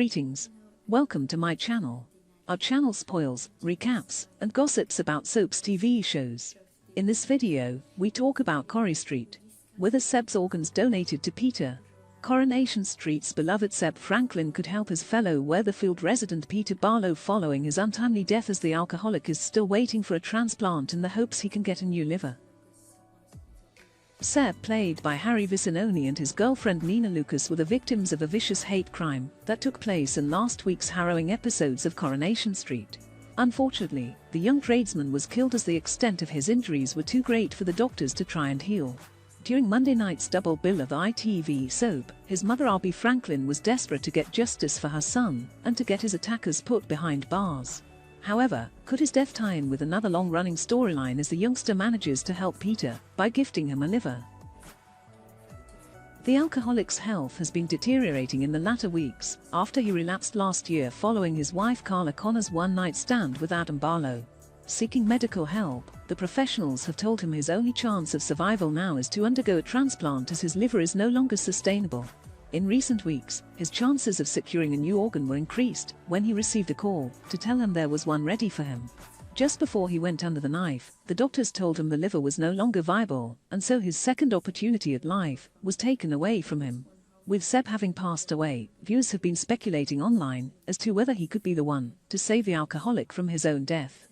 Greetings. Welcome to my channel. Our channel spoils, recaps, and gossips about soaps TV shows. In this video, we talk about Corrie Street. Whether Seb's organs donated to Peter. Coronation Street's beloved Seb Franklin could help his fellow Weatherfield resident Peter Barlow following his untimely death, as the alcoholic is still waiting for a transplant in the hopes he can get a new liver. Seb, played by Harry Vicinoni, and his girlfriend Nina Lucas were the victims of a vicious hate crime that took place in last week's harrowing episodes of Coronation Street. Unfortunately, the young tradesman was killed as the extent of his injuries were too great for the doctors to try and heal. During Monday night's double bill of the ITV soap, his mother Abby Franklin was desperate to get justice for her son and to get his attackers put behind bars. However, could his death tie in with another long-running storyline as the youngster manages to help Peter by gifting him a liver? The alcoholic's health has been deteriorating in the latter weeks after he relapsed last year following his wife Carla Connor's one-night stand with Adam Barlow. Seeking medical help, the professionals have told him his only chance of survival now is to undergo a transplant, as his liver is no longer sustainable. In recent weeks, his chances of securing a new organ were increased when he received a call to tell him there was one ready for him. Just before he went under the knife, the doctors told him the liver was no longer viable, and so his second opportunity at life was taken away from him. With Seb having passed away, viewers have been speculating online as to whether he could be the one to save the alcoholic from his own death.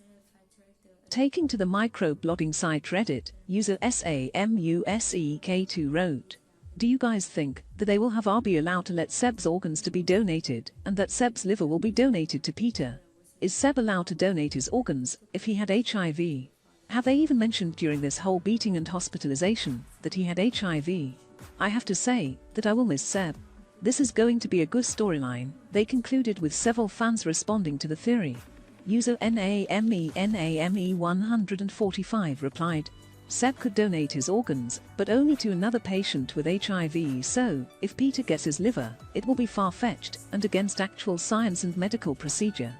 Taking to the micro-blogging site Reddit, user SAMUSEK2 wrote, "Do you guys think that they will have Arby allowed to let Seb's organs to be donated, and that Seb's liver will be donated to Peter? Is Seb allowed to donate his organs if he had HIV? Have they even mentioned during this whole beating and hospitalization that he had HIV? I have to say that I will miss Seb. This is going to be a good storyline," they concluded, with several fans responding to the theory. User NAME145 replied, "Seb could donate his organs, but only to another patient with HIV, so if Peter gets his liver, it will be far-fetched and against actual science and medical procedure."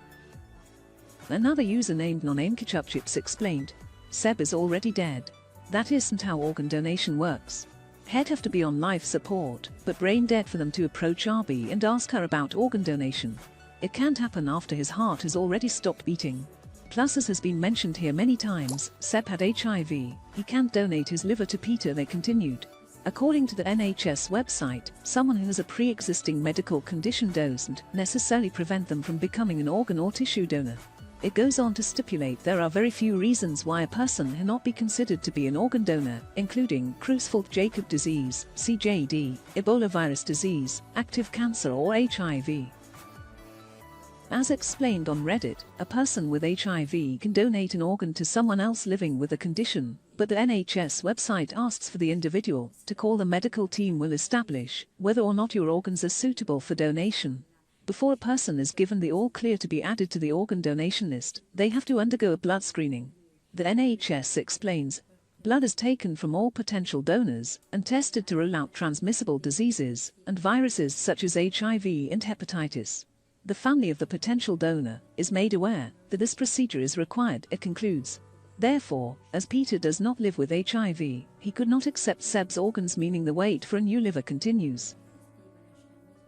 Another user named NonAimKetchupChips explained, "Seb is already dead. That isn't how organ donation works. He'd have to be on life support, but brain dead for them to approach Arby and ask her about organ donation. It can't happen after his heart has already stopped beating. Plus, as has been mentioned here many times, Seb had HIV, he can't donate his liver to Peter," they continued. According to the NHS website, someone who has a pre-existing medical condition doesn't necessarily prevent them from becoming an organ or tissue donor. It goes on to stipulate there are very few reasons why a person cannot be considered to be an organ donor, including Creutzfeldt-Jakob disease, CJD, Ebola virus disease, active cancer, or HIV. As explained on Reddit, a person with HIV can donate an organ to someone else living with a condition, but the NHS website asks for the individual to call. The medical team will establish whether or not your organs are suitable for donation. Before a person is given the all-clear to be added to the organ donation list, they have to undergo a blood screening. The NHS explains, blood is taken from all potential donors and tested to rule out transmissible diseases and viruses such as HIV and hepatitis. The family of the potential donor is made aware that this procedure is required, it concludes. Therefore, as Peter does not live with HIV, he could not accept Seb's organs, meaning the wait for a new liver continues.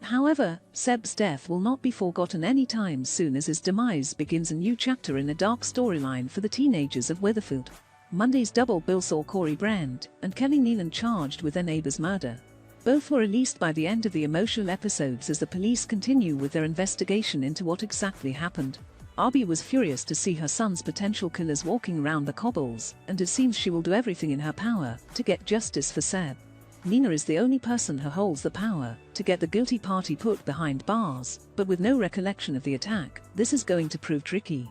However, Seb's death will not be forgotten anytime soon, as his demise begins a new chapter in a dark storyline for the teenagers of Weatherfield. Monday's double bill saw Corrie Brand and Kelly Nealon charged with their neighbor's murder. Both were released by the end of the emotional episodes as the police continue with their investigation into what exactly happened. Arby was furious to see her son's potential killers walking around the cobbles, and it seems she will do everything in her power to get justice for Seb. Nina is the only person who holds the power to get the guilty party put behind bars, but with no recollection of the attack, this is going to prove tricky.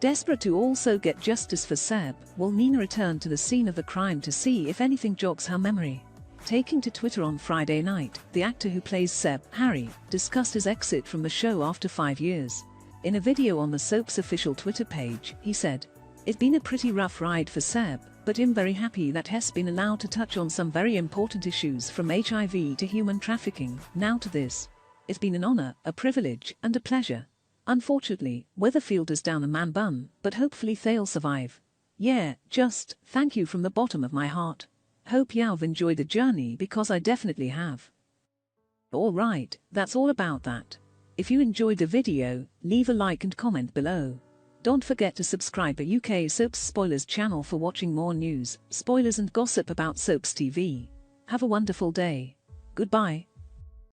Desperate to also get justice for Seb, will Nina return to the scene of the crime to see if anything jogs her memory? Taking to Twitter on Friday night, the actor who plays Seb, Harry, discussed his exit from the show after 5 years. In a video on the soap's official Twitter page, he said, "It's been a pretty rough ride for Seb, but I'm very happy that he's been allowed to touch on some very important issues, from HIV to human trafficking, now to this. It's been an honor, a privilege, and a pleasure. Unfortunately, Weatherfield is down a man bun, but hopefully they'll survive. Yeah, just thank you from the bottom of my heart. Hope you've enjoyed the journey, because I definitely have." Alright, that's all about that. If you enjoyed the video, leave a like and comment below. Don't forget to subscribe to UK Soaps Spoilers channel for watching more news, spoilers and gossip about Soaps TV. Have a wonderful day. Goodbye.